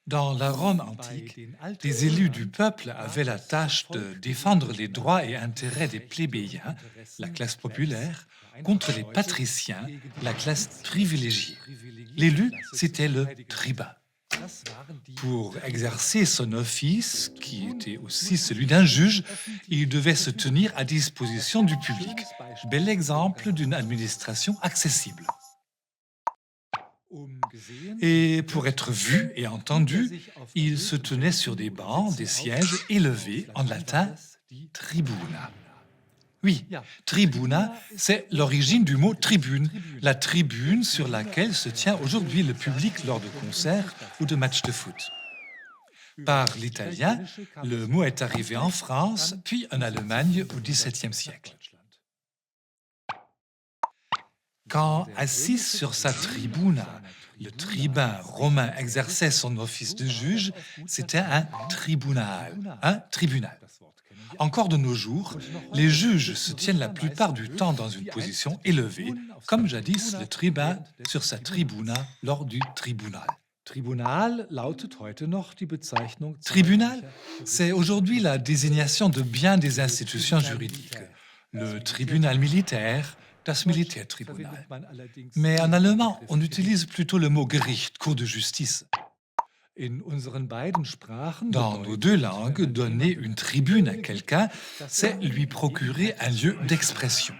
Dans la Rome antique, les élus du peuple avaient la tâche de défendre les droits et intérêts des plébéiens, la classe populaire, contre les patriciens, la classe privilégiée. L'élu, c'était le tribun. Pour exercer son office, qui était aussi celui d'un juge, il devait se tenir à disposition du public. Bel exemple d'une administration accessible. Et pour être vu et entendu, il se tenait sur des bancs, des sièges élevés, en latin tribuna. Oui, tribuna, c'est l'origine du mot tribune, la tribune sur laquelle se tient aujourd'hui le public lors de concerts ou de matchs de foot. Par l'italien, le mot est arrivé en France, puis en Allemagne au XVIIe siècle. Quand, assis sur sa tribuna, le tribun romain exerçait son office de juge, c'était un tribunal, un tribunal. Encore de nos jours, les juges se tiennent la plupart du temps dans une position élevée, comme jadis le tribun sur sa tribuna lors du tribunal. Tribunal, c'est aujourd'hui la désignation de bien des institutions juridiques. Le tribunal militaire, das Militärtribunal. Mais en allemand, on utilise plutôt le mot Gericht, cour de justice. Dans nos deux langues, donner une tribune à quelqu'un, c'est lui procurer un lieu d'expression.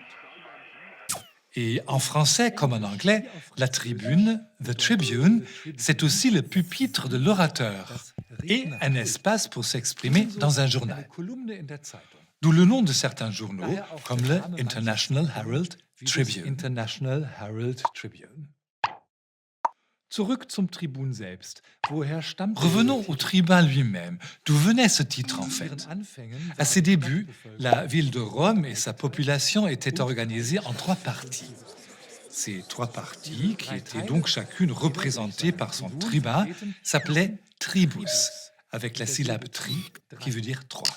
Et en français comme en anglais, la tribune, the tribune, c'est aussi le pupitre de l'orateur et un espace pour s'exprimer dans un journal. D'où le nom de certains journaux, comme le International Herald Tribune. Revenons au tribun lui-même. D'où venait ce titre en fait? À ses débuts, la ville de Rome et sa population étaient organisées en trois parties. Ces trois parties, qui étaient donc chacune représentées par son tribun, s'appelaient tribus, avec la syllabe tri, qui veut dire trois.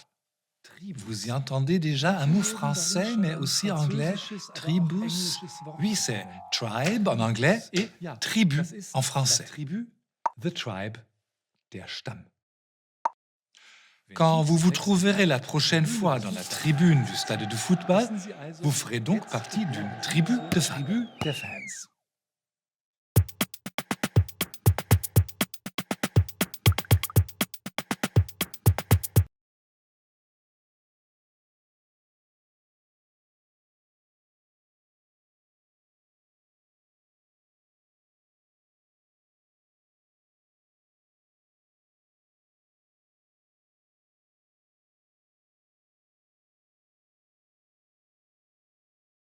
Vous y entendez déjà un mot français, mais aussi anglais, tribus. Oui, c'est tribe en anglais et tribu en français. The tribe, der Stamm. Quand vous vous trouverez la prochaine fois dans la tribune du stade de football, vous ferez donc partie d'une tribu de fans.